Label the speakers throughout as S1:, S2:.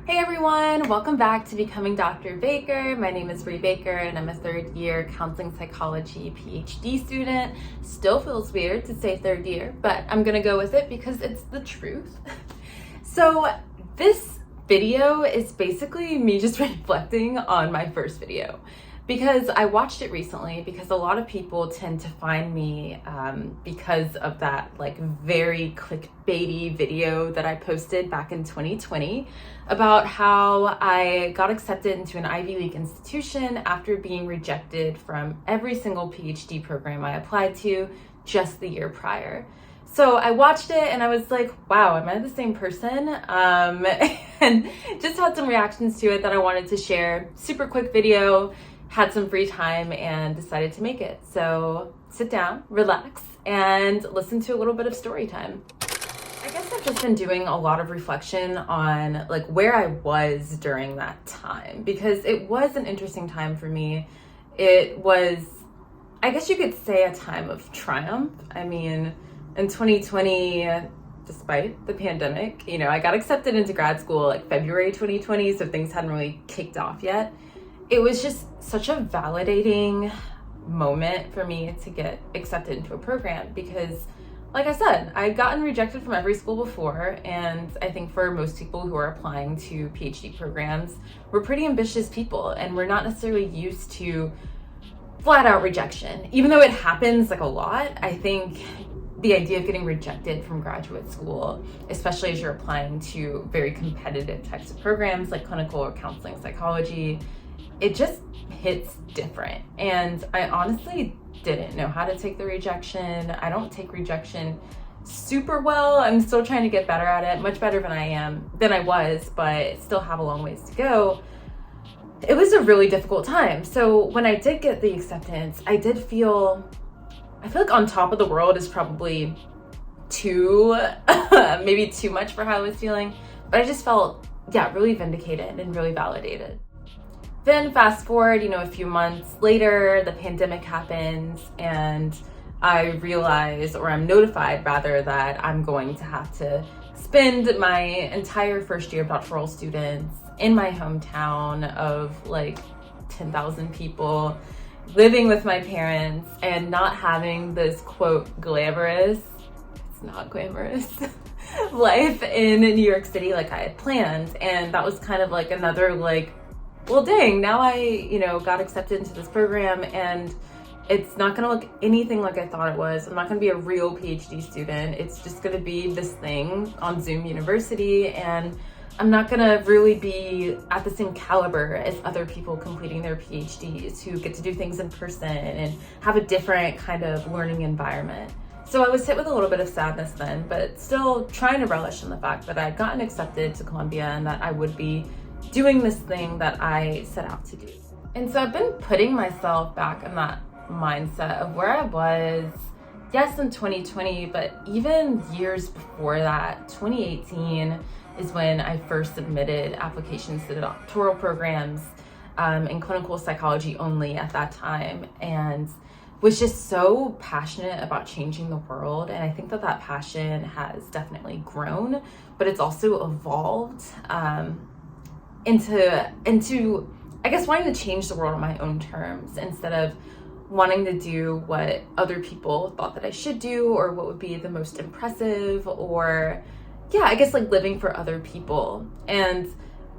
S1: Hey everyone, welcome back to Becoming Dr. Baker. My name is Bree Baker and I'm a third year counseling psychology PhD student. Still feels weird to say third year, but I'm gonna go with it because it's the truth. So this video is basically me just reflecting on my first video because I watched it recently because a lot of people tend to find me because of that like very clickbaity video that I posted back in 2020 about how I got accepted into an Ivy League institution after being rejected from every single PhD program I applied to just the year prior. So I watched it and I was like, wow, am I the same person? And just had some reactions to it that I wanted to share. Super quick video, had some free time and decided to make it. So sit down, relax, and listen to a little bit of story time. I guess I've just been doing a lot of reflection on like where I was during that time because it was an interesting time for me. It was, I guess you could say, a time of triumph. I mean, in 2020, despite the pandemic, I got accepted into grad school like February 2020, so things hadn't really kicked off yet. It was just such a validating moment for me to get accepted into a program because, like I said, I'd gotten rejected from every school before, and I think for most people who are applying to PhD programs, we're pretty ambitious people, and we're not necessarily used to flat out rejection. Even though it happens like a lot, I think the idea of getting rejected from graduate school, especially as you're applying to very competitive types of programs like clinical or counseling psychology, it just hits different. And I honestly didn't know how to take the rejection. I don't take rejection super well. I'm still trying to get better at it, much better than I was, but still have a long ways to go. It was a really difficult time. So when I did get the acceptance, I feel like on top of the world is probably maybe too much for how I was feeling, but I just felt, really vindicated and really validated. Then fast forward, a few months later, the pandemic happens and I realize, or I'm notified rather, that I'm going to have to spend my entire first year of doctoral students in my hometown of like 10,000 people, living with my parents and not having this quote glamorous, it's not glamorous, life in New York City like I had planned. And that was kind of like another like, well, dang, now I, got accepted into this program and it's not gonna look anything like I thought it was. I'm not gonna be a real PhD student. It's just gonna be this thing on Zoom University, and I'm not gonna really be at the same caliber as other people completing their PhDs who get to do things in person and have a different kind of learning environment. So I was hit with a little bit of sadness then, but still trying to relish in the fact that I'd gotten accepted to Columbia and that I would be doing this thing that I set out to do. And so I've been putting myself back in that mindset of where I was, yes, in 2020, but even years before that. 2018 is when I first submitted applications to the doctoral programs in clinical psychology only at that time, and was just so passionate about changing the world. And I think that passion has definitely grown, but it's also evolved into I guess wanting to change the world on my own terms instead of wanting to do what other people thought that I should do or what would be the most impressive, or I guess like living for other people. And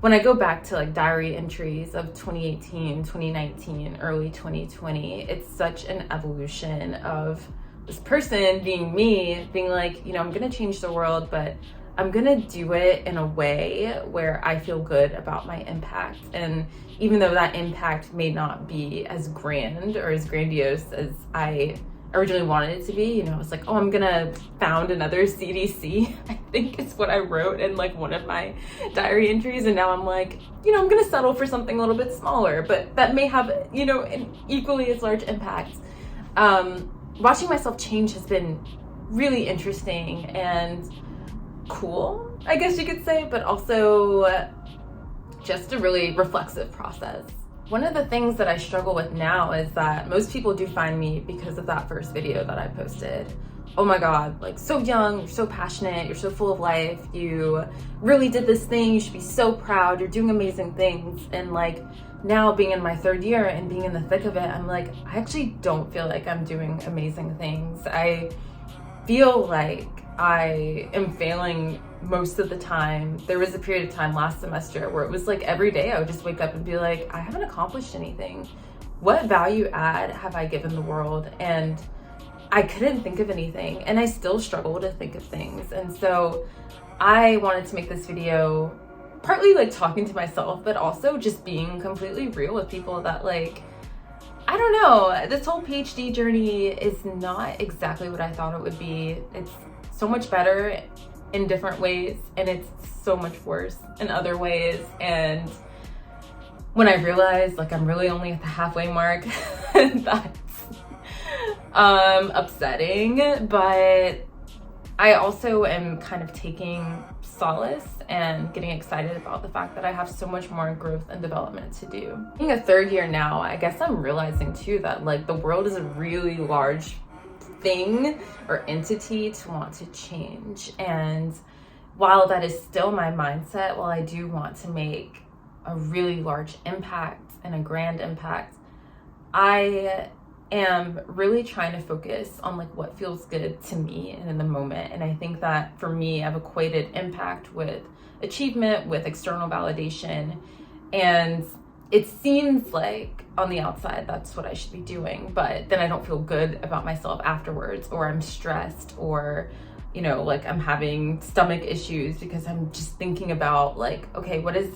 S1: when I go back to like diary entries of 2018, 2019, early 2020, it's such an evolution of this person being me, being like, I'm gonna change the world, but I'm gonna do it in a way where I feel good about my impact. And even though that impact may not be as grand or as grandiose as I originally wanted it to be, I was like, I'm gonna found another CDC, I think is what I wrote in like one of my diary entries. And now I'm like, I'm gonna settle for something a little bit smaller, but that may have, an equally as large impact. Watching myself change has been really interesting and cool, I guess you could say, but also just a really reflexive process. One of the things that I struggle with now is that most people do find me because of that first video that I posted oh my God, like so young, you're so passionate, you're so full of life, you really did this thing, you should be so proud, you're doing amazing things. And like now being in my third year and being in the thick of it, I'm like, I actually don't feel like I'm doing amazing things. I feel like I am failing most of the time. There was a period of time last semester where it was like every day I would just wake up and be like, I haven't accomplished anything. What value add have I given the world? And I couldn't think of anything, and I still struggle to think of things. And so I wanted to make this video partly like talking to myself, but also just being completely real with people that like, I don't know, this whole PhD journey is not exactly what I thought it would be. It's so much better in different ways, and it's so much worse in other ways. And when I realized like I'm really only at the halfway mark, that's upsetting, but I also am kind of taking solace and getting excited about the fact that I have so much more growth and development to do. Being a third year now, I guess I'm realizing too that like the world is a really large thing or entity to want to change. And while that is still my mindset, while I do want to make a really large impact and a grand impact, I am really trying to focus on like what feels good to me and in the moment. And I think that for me, I've equated impact with achievement, with external validation. And it seems like on the outside, that's what I should be doing. But then I don't feel good about myself afterwards, or I'm stressed, or, you know, like I'm having stomach issues because I'm just thinking about like, okay, what is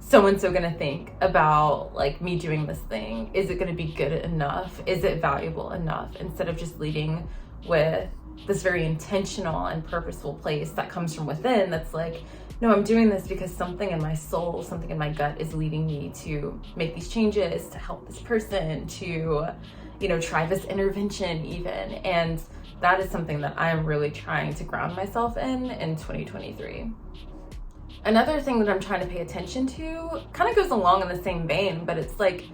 S1: so-and-so gonna think about like me doing this thing? Is it gonna be good enough? Is it valuable enough? Instead of just leading with this very intentional and purposeful place that comes from within, that's like, no, I'm doing this because something in my soul, something in my gut is leading me to make these changes, to help this person, to, you know, try this intervention even. And that is something that I'm really trying to ground myself in 2023. Another thing that I'm trying to pay attention to kind of goes along in the same vein, but it's like,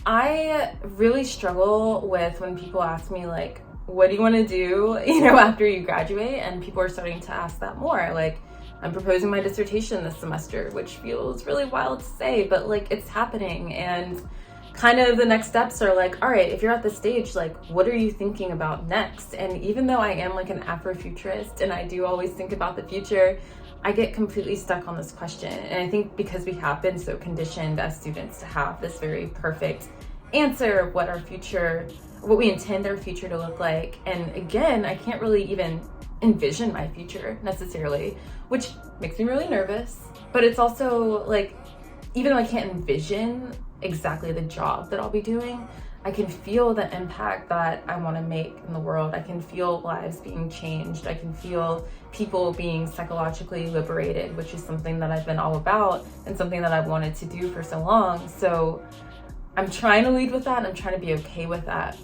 S1: I really struggle with when people ask me like, what do you want to do, you know, after you graduate? And people are starting to ask that more. Like, I'm proposing my dissertation this semester, which feels really wild to say, but like it's happening. And kind of the next steps are like, all right, if you're at this stage, like, what are you thinking about next? And even though I am like an Afrofuturist and I do always think about the future, I get completely stuck on this question. And I think because we have been so conditioned as students to have this very perfect answer of what our future, what we intend our future to look like. And again, I can't really even envision my future necessarily, which makes me really nervous. But it's also like, even though I can't envision exactly the job that I'll be doing, I can feel the impact that I want to make in the world. I can feel lives being changed. I can feel people being psychologically liberated, which is something that I've been all about and something that I've wanted to do for so long. So I'm trying to lead with that. And I'm trying to be okay with that.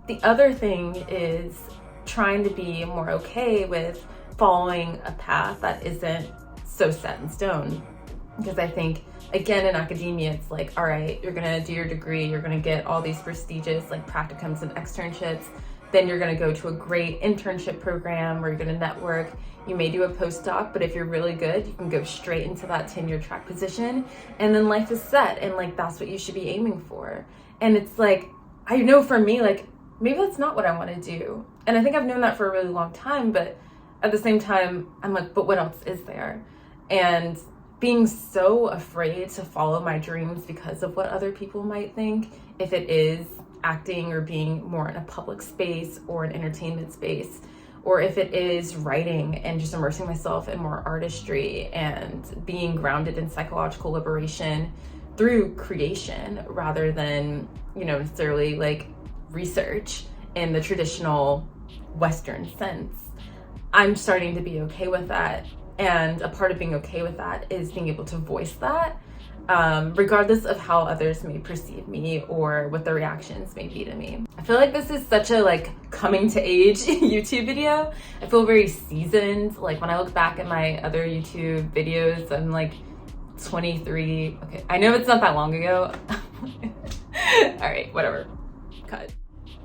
S1: The other thing is trying to be more okay with following a path that isn't so set in stone. Because I think, again, in academia, it's like, all right, you're gonna do your degree, you're gonna get all these prestigious like practicums and externships, then you're gonna go to a great internship program where you're gonna network, you may do a postdoc, but if you're really good, you can go straight into that tenure track position, and then life is set, and like that's what you should be aiming for. And it's like, I know for me, like, maybe that's not what I wanna do. And I think I've known that for a really long time, but at the same time, I'm like, but what else is there? And being so afraid to follow my dreams because of what other people might think, if it is acting or being more in a public space or an entertainment space, or if it is writing and just immersing myself in more artistry and being grounded in psychological liberation through creation rather than, you know, necessarily like research in the traditional Western sense. I'm starting to be okay with that. And a part of being okay with that is being able to voice that, regardless of how others may perceive me or what the reactions may be to me. I feel like this is such a like coming to age YouTube video. I feel very seasoned. Like when I look back at my other YouTube videos, I'm like 23. Okay, I know it's not that long ago. All right, whatever, cut.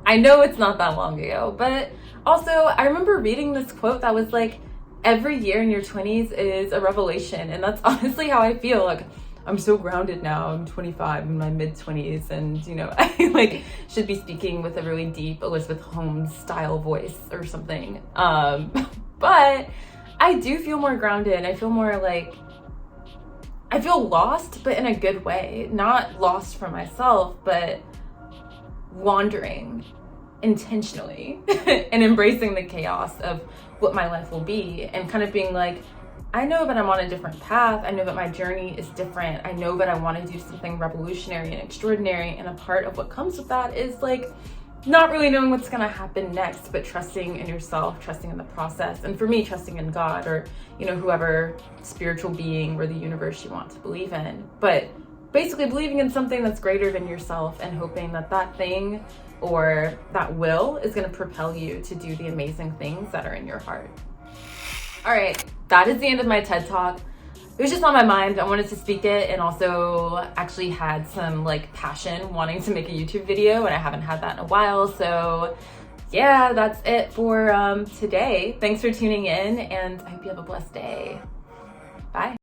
S1: I know it's not that long ago, but Also, I remember reading this quote that was like, every year in your 20s is a revelation. And that's honestly how I feel. Like, I'm so grounded now. I'm 25, in my mid-20s, and you know, I like should be speaking with a really deep Elizabeth Holmes style voice or something. But I do feel more grounded. I feel more like, I feel lost, but in a good way. Not lost for myself, but wandering intentionally and embracing the chaos of what my life will be, and kind of being like, I know that I'm on a different path. I know that my journey is different. I know that I want to do something revolutionary and extraordinary. And a part of what comes with that is like not really knowing what's going to happen next, but trusting in yourself, trusting in the process. And for me, trusting in God, or, you know, whoever spiritual being or the universe you want to believe in. But basically believing in something that's greater than yourself and hoping that that thing or that will is going to propel you to do the amazing things that are in your heart. All right, that is the end of my TED Talk. It was just on my mind. I wanted to speak it, and also actually had some like passion wanting to make a YouTube video, and I haven't had that in a while. So yeah, that's it for today. Thanks for tuning in, and I hope you have a blessed day. Bye.